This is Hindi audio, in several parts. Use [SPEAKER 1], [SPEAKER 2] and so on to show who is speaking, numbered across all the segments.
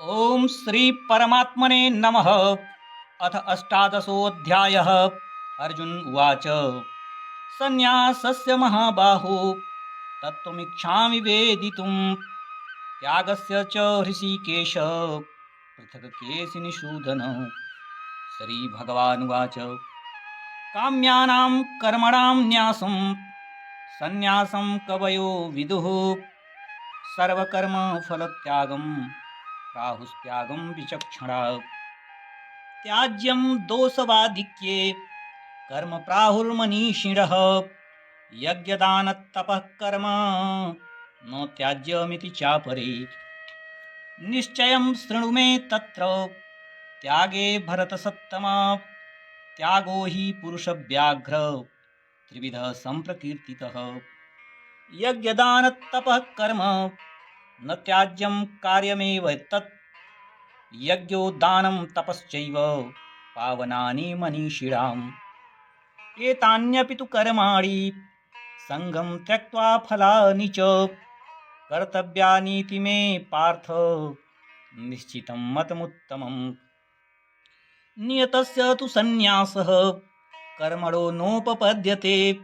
[SPEAKER 1] ओम श्री परमात्मने नमः। अथ अष्टादशोऽध्यायः। अर्जुन उवाच सन्न्यासस्य महाबाहो तत्त्वमिच्छामि वेदितुम् त्यागस्य च ऋषिकेश पृथक् केशिनिषूदन। श्रीभगवानुवाच काम्यानां कर्मणां न्यासं सन्न्यासं कवयो विदुः सर्वकर्मफलत्यागं प्राहुस्त्यागं विचक्षणा। त्याज्यं दोषवाधिक्ये कर्म प्राहुर्मनीषिणः यज्ञदानतपः कर्म न त्याज्यमिति चापरे। निश्चयं शृणु मे तत्र त्यागे भरतसत्तमा। त्यागो हि पुरुषव्याघ्र त्रिविधः सम्प्रकीर्तितः। यज्ञदानतपः कर्म न त्याज्यं कार्यमेव तत्। यज्ञो दानं तपश्चैव पावनानि मनीषिणाम्। एतान्यपि तु कर्माणि सङ्गं त्यक्त्वा फलानि च कर्तव्यानीति मे पार्थ निश्चितं मतमुत्तमम्। नियतस्य तु सन्न्यासः कर्मणो नोपपद्यते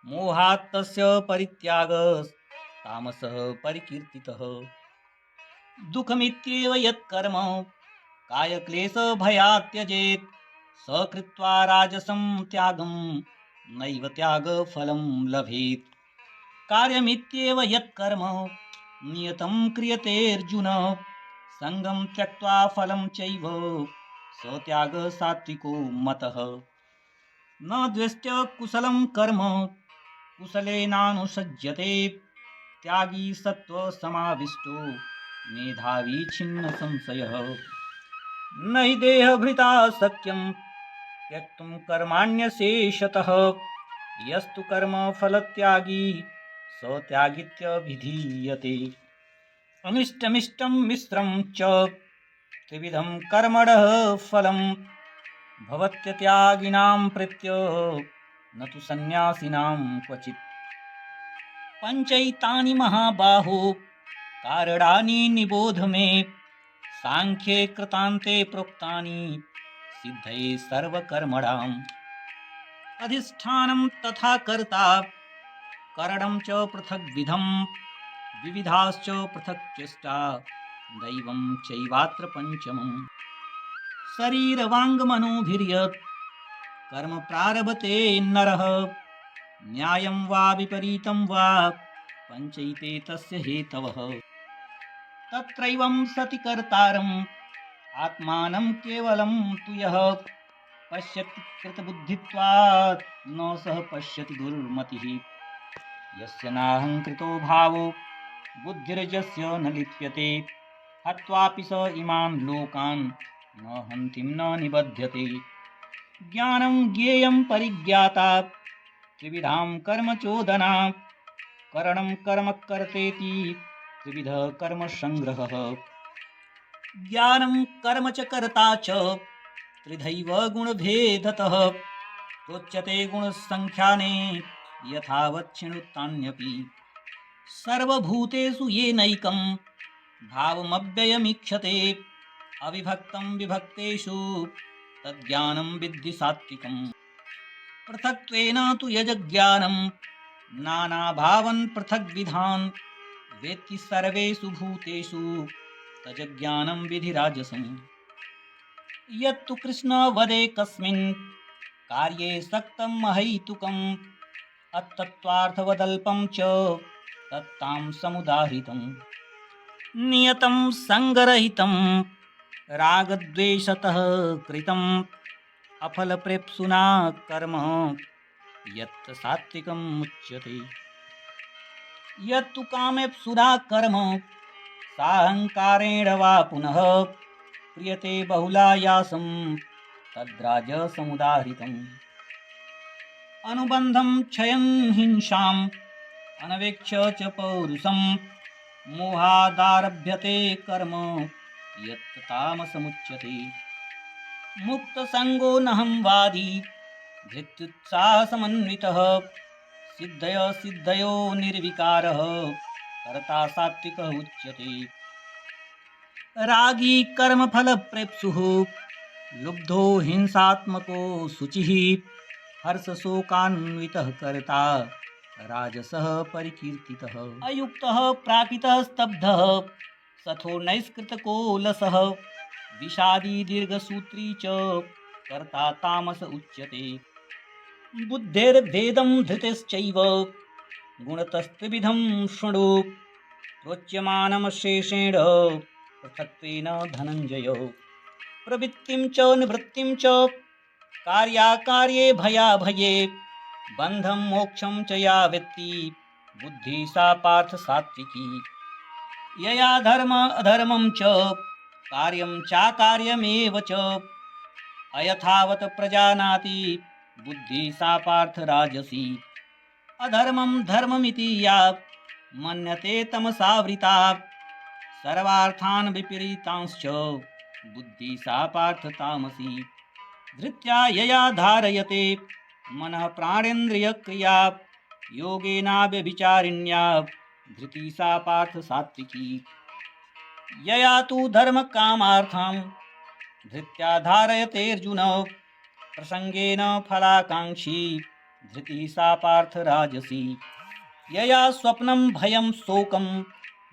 [SPEAKER 1] मोहात् तस्य परित्यागस्तामसः परिकीर्तितः। दुःखमित्येव यत्कर्म कायक्लेशभयात् त्यजेत् स कृत्वा राजसं त्यागं नैव त्यागफलं लभेत्। कार्यमित्येव यत्कर्म नियतं क्रियते अर्जुन सङ्गं त्यक्त्वा फलं चैव स त्यागः सात्विको मतः। न द्वेष्ट्य कुशलं कर्म कुशलेनानुसज्जते त्यागी सत्त्वसमाविष्टो मेधावी छिन्न संशयः। न हि देहभृता शक्यं त्यक्तुं कर्माण्यशेषतः यस्तु कर्म फलत्यागी स त्यागीत्यभिधीयते। अनिष्टमिष्टं मिश्रं च त्रिविधं कर्मणः फलं भवत्यत्यागिनां प्रीत्य न तु सन्न्यासिनां क्वचित्। पञ्चैतानि महाबाहो कारणानि निबोध मे सांख्ये कृतान्ते प्रोक्तानि सिद्धये सर्वकर्मणाम्। अधिष्ठानं तथा कर्ता करणं च पृथग्विधं विविधाश्च पृथक् चेष्टा दैवं चैवात्र पञ्चमम्। शरीरवाङ्मनोभिर्यत् कर्म प्रारभते नरः न्यायं वा विपरीतं वा पञ्चैते तस्य हेतवः। तत्रैवं सति कर्तारम् आत्मानं केवलं तु यः पश्यति कृतबुद्धित्वात् न सः पश्यति दुर्मतिः। यस्य नाहङ्कृतो भावो बुद्धिर्यस्य न लिप्यते हत्वापि स इमान् लोकान् न हन्तिं न निबध्यते। ज्ञानं ज्ञेयं परिज्ञाता त्रिविधां कर्म चोदना करणं कर्म कर्तेति त्रिविधः कर्म संग्रहः। ज्ञानं कर्म च कर्ता च त्रिधैव गुणभेदतः प्रोच्यते गुणसंख्याने यथावत् शृणुतान्यपि। सर्वभूतेषु येनैकं भावमव्ययमीक्षते अविभक्तं विभक्तेषु तज्ज्ञानं विद्धि सात्विकम्। पृथक्त्वेन तु यज्ज्ञानं नानाभावन् पृथग्विधान् वेत्ति सर्वेषु भूतेषु तज्ज्ञानं विधिराजसम्। यत्तु कृष्णवदे कस्मिन् कार्ये सक्तं अहैतुकम् अतत्त्वार्थवदल्पं च तत्तां समुदाहृतम्। नियतं सङ्गरहितं रागद्वेषतः कृतम् अफलप्रेप्सुना कर्म यत् सात्विकम् उच्यते। यत्तु कामेप्सुना कर्म साहंकारेण वा पुनः क्रियते बहुलायासं तद्राजसमुदाहृतम्। अनुबन्धं क्षयं हिंसाम् अनवेक्ष्य च पौरुषं मोहादारभ्यते कर्म यत् तामसमुच्यते। मुक्तसङ्गो नहं वादी धृत्युत्साहसमन्वितः सिद्धय सिद्धयो निर्विकारः कर्ता सात्विकः उच्यते। रागी कर्मफल प्रेप्सुः लुब्धो हिंसात्मको शुचिः हर्षशोकान्वितः कर्ता राजसः परिकीर्तितः अयुक्तः प्रापितः स्तब्धः सथो नैष्कृतकोलसः विषादी दीर्घसूत्री च कर्ता तामस उच्यते बुद्धेर्भेदं धृतिश्चैव गुणतस्त्रिविधं शृणु प्रोच्यमानं शेषेण पृथक्त्वेन धनञ्जय प्रवृत्तिं च निवृत्तिं च कार्याकार्ये भयाभये बन्धं मोक्षं च या वेत्ति बुद्धिः सा पार्थ सात्विकी यया धर्म अधर्मं च कार्यं चाकार्यमेव च अयथावत् प्रजानाति बुद्धिः सा पार्थ राजसी अधर्मं धर्ममिति या मन्यते तमसावृता सर्वार्थान् विपरीतांश्च बुद्धिः सा पार्थ तामसी धृत्या यया धारयते मनः प्राणेन्द्रियक्रिया योगेनाव्यभिचारिण्या धृतिः सा पार्थ सात्विकी यया तु धर्मकामार्थं धृत्या धारयतेऽर्जुन प्रसंगेन फलाकांक्षी धृतिः सा पार्थ राजसी यया स्वप्नं भयं शोकं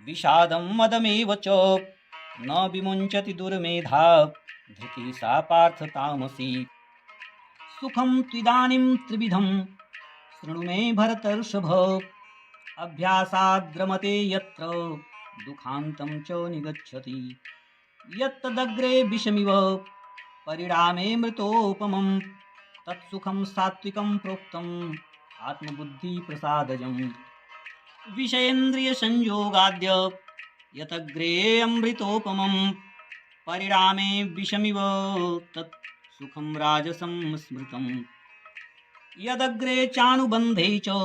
[SPEAKER 1] विषादं मदमेव च न विमुञ्चति दुर्मेधा धृतिः सा पार्थ तामसी सुखं त्विदानीं त्रिविधं शृणु मे भरतर्षभ अभ्यासाद्रमते यत्र दुःखान्तं च निगच्छति यत्तदग्रे विषमिव परिणामे मृतोपमं तत्सुखं सात्विकं प्रोक्तम् आत्मबुद्धिप्रसादजं विषयेन्द्रियसंयोगाद्य यतग्रे अमृतोपमं परिणामे विषमिव तत् सुखं राजसं स्मृतं यदग्रे चानुबन्धे च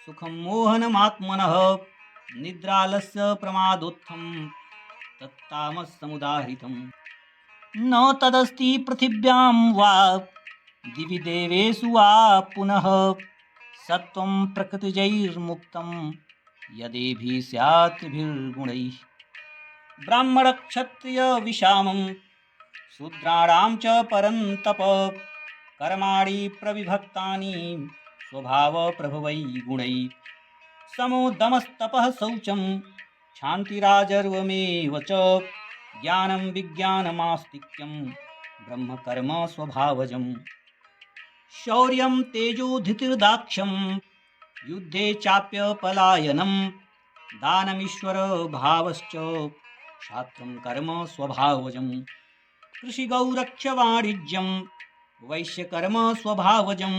[SPEAKER 1] सुखं मोहनमात्मनः निद्रालस्य प्रमादोत्थं तत्तामसमुदाहृतं न तदस्ति पृथिव्यां वा दिवि देवेषु वा पुनः सत्वं प्रकृतिजैर्मुक्तं यदेभिः स्यात् त्रिभिर्गुणैः ब्राह्मणक्षत्रियविषामं शूद्राणां च परन्तप कर्माणि प्रविभक्तानि स्वभावप्रभवैः गुणैः समोदमस्तपः शौचं क्षान्तिराजर्वमेव च ज्ञानं विज्ञानमास्तिक्यं ब्रह्मकर्म स्वभावजम् शौर्यं तेजोधृतिर्दाक्ष्यं युद्धे चाप्यपलायनं दानमीश्वरभावश्च क्षात्रं कर्म स्वभावजं कृषिगौरक्षवाणिज्यं वैश्यकर्म स्वभावजं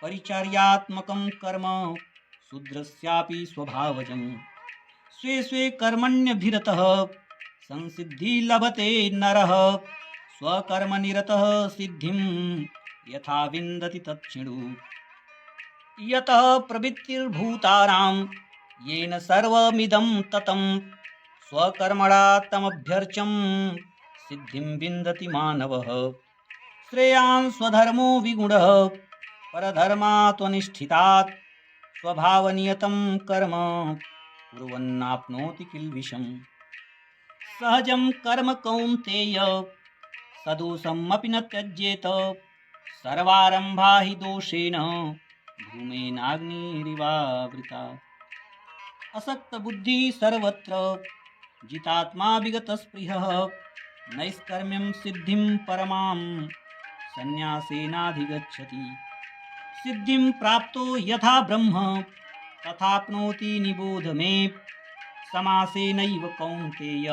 [SPEAKER 1] परिचर्यात्मकं कर्म शूद्रस्यापि स्वभावजं स्वे स्वे कर्मण्यभिरतः संसिद्धि लभते नरः स्वकर्मनिरतः सिद्धिं यथा विन्दति तच्छृणु यतः प्रवृत्तिर्भूतानां येन सर्वमिदं ततं स्वकर्मणा तमभ्यर्चं सिद्धिं विन्दति मानवः श्रेयान् स्वधर्मो विगुणः परधर्मात्वनिष्ठितात् स्वभावनियतं कर्म कुर्वन्नाप्नोति किल्बिषम् सहजं कर्म कौन्तेय सदोषमपि न त्यज्येत सर्वारम्भा हि दोषेण धूमेनाग्निरिवावृता असक्तबुद्धिः सर्वत्र जितात्मा विगतस्पृहः नैष्कर्म्यं सिद्धिं परमां सन्न्यासेनाधिगच्छति सिद्धिं प्राप्तो यथा ब्रह्म तथाप्नोति निबोध मे समासेनैव कौन्तेय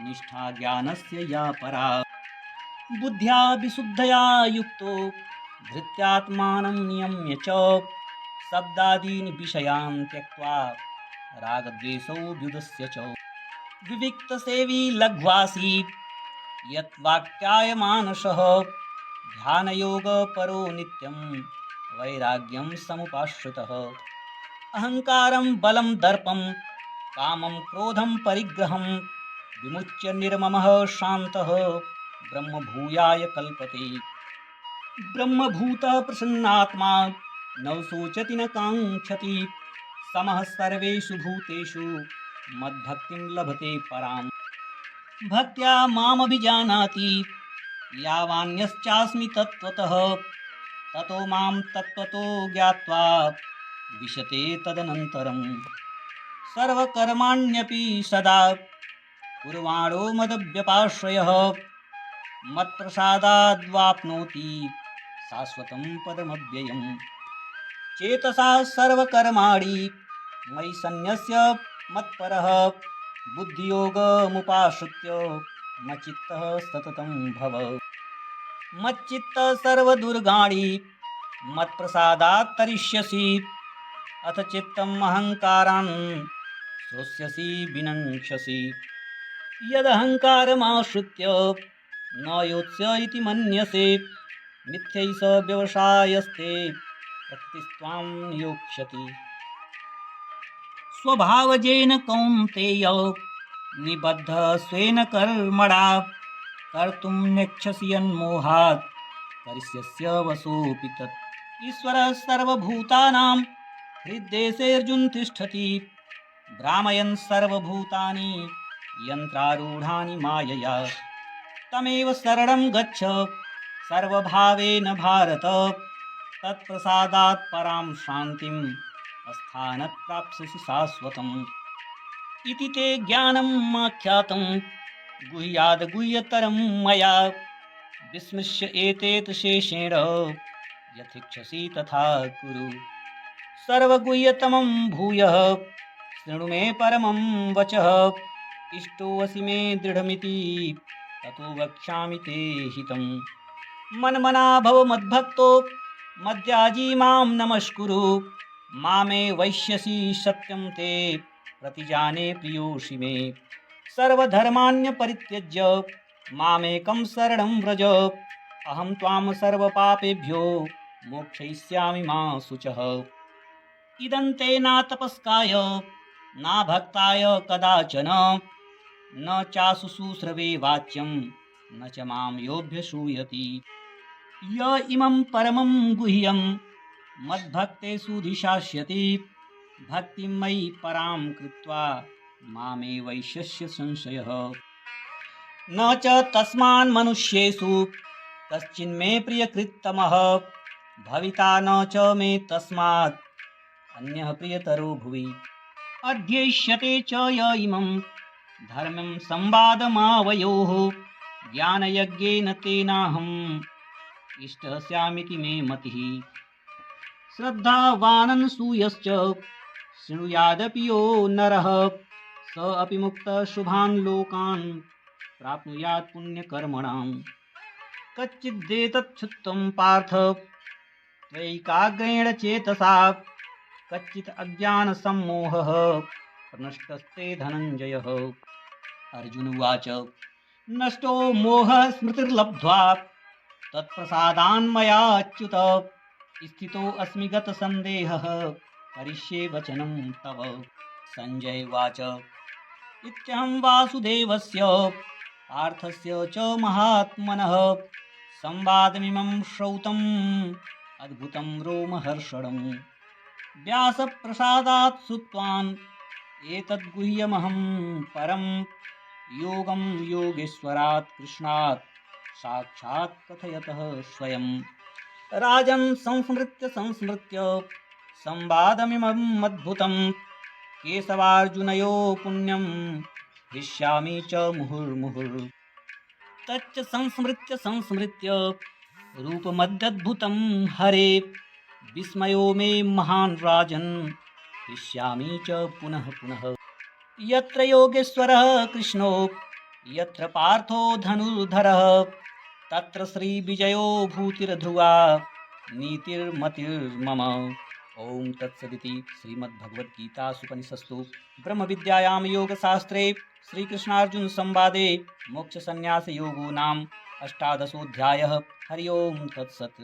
[SPEAKER 1] निष्ठा ज्ञानस्य या परा बुद्ध्या विशुद्धया युक्तो धृत्यात्मानं नियम्य च शब्दादीन् विषयान् त्यक्त्वा रागद्वेषौ व्युदस्य च विविक्तसेवी लघ्वासी यत्वाक्यायमानसः ध्यानयोगपरो नित्यं वैराग्यं समुपाश्रितः अहङ्कारं बलं दर्पं कामं क्रोधं परिग्रहं विमुच्य निर्ममः शान्तः ब्रह्मभूयाय कल्पते ब्रह्मभूतः प्रसन्नात्मा न शोचति न काङ्क्षति समः सर्वेषु भूतेषु मद्भक्तिं लभते पराम् भक्त्या मामभिजानाति यावान्यश्चास्मि तत्त्वतः ततो मां तत्त्वतो ज्ञात्वा विशते तदनन्तरम् सर्वकर्माण्यपि सदा कुर्वाणो मदव्यपाश्रयः मत्प्रसादाद्वाप्नोति शाश्वतं पदमव्ययम् चेतसा सर्वकर्माणि मयि सन्न्यस्य मत्परः बुद्धियोगमुपाश्रित्य मच्चित्तः सततं भव मच्चित्त सर्वदुर्गाणि मत्प्रसादात् तरिष्यसि अथ चित्तम् अहङ्कारान् श्रोष्यसि विनङ्क्ष्यसि यदहङ्कारमाश्रित्य न योत्स्य इति मन्यसे मिथ्यैष व्यवसायस्ते प्रकृतिस्त्वां नियोक्ष्यति स्वभावजेन कौन्तेय निबद्धः स्वेन कर्मणा कर्तुं नेच्छसि यन्मोहात् करिष्यस्य वशोऽपि तत् ईश्वरः सर्वभूतानां हृद्देशेऽर्जुन तिष्ठति भ्रामयन् सर्वभूतानि यन्त्रारूढानि मायया तमेव शरणं गच्छ सर्वभावेन भारत तत्प्रसादात् परां शान्तिं स्थानत् प्राप्स्यसि शाश्वतम् इति ते ज्ञानम् आख्यातं गुह्याद्गुह्यतरं मया विस्मृश्य एतेत शेषेण यथेच्छसि तथा कुरु सर्वगुह्यतमं भूयः शृणु मे परमं वचः इष्टोऽसि मे दृढमिति ततो वक्ष्यामि ते हितम् मन्मना भव मद्भक्तो मद्याजी मां नमस्कुरु मामे वैश्यसि सत्यं ते प्रतिजाने प्रियोषि मे सर्वधर्मान्य परित्यज्य मामेकं शरणं व्रज अहं त्वां सर्वपापेभ्यो मोक्षयिष्यामि मा शुचः इदं ते न तपस्काय न भक्ताय कदाचन न चासु शुश्रवे वाच्यं न च मां योऽभ्यसूयति य इमं परमं गुह्यं मद्भक्तेषु धिशास्यति भक्तिं मयि परां कृत्वा मामे वैश्यस्य संशयः न च तस्मान् मनुष्येषु कश्चिन्मे प्रियकृत्तमः भविता न च मे तस्मात् अन्यः प्रियतरो भुवि अध्येष्यते च य इमं धर्मं संवादमावयोः ज्ञानयज्ञेन तेनाहम् इष्टः स्यामिति मे मतिः श्रद्धावाननसूयश्च शृणुयादपि यो नरः स अपि मुक्तः शुभान् लोकान् प्राप्नुयात् पुण्यकर्मणाम् कच्चिदेतच्छुत्वं पार्थ त्वयैकाग्रेण चेतसा कच्चित् अज्ञानसम्मोहः प्रनष्टस्ते धनञ्जयः अर्जुन उवाच नष्टो मोहः स्मृतिर्लब्ध्वा तत्प्रसादान्मयाच्युत स्थितोऽस्मि गतसन्देहः करिष्ये वचनं तव सञ्जय उवाच इत्यहं वासुदेवस्य पार्थस्य च महात्मनः संवादमिमं श्रौतम् अद्भुतं रोमहर्षणं व्यासप्रसादात् श्रुत्वान् एतद्गुह्यमहं परं योगं योगेश्वरात् कृष्णात् साक्षात् कथयतः स्वयं राजन् संस्मृत्य संवादमिमम् अद्भुतं केशवार्जुनयोः पुण्यं हृष्यामि च मुहुर्मुहुः तच्च संस्मृत्य रूपमद्यद्भुतं हरे विस्मयो मे महान् राजन् हृष्यामि च पुनः पुनः यत्र योगेश्वरः कृष्णो यत्र पार्थो धनुर्धरः तत्र श्रीविजयो भूतिर्ध्रुवा नीतिर्मतिर्मम ओम तत्सदिति श्रीमद्भगवद्गीतासूपनिषत्सु ब्रह्मविद्यायां योगशास्त्रे श्रीकृष्णार्जुन संवादे मोक्षसंन्यासयोगो नाम 18 हरि ओम तत्सत्।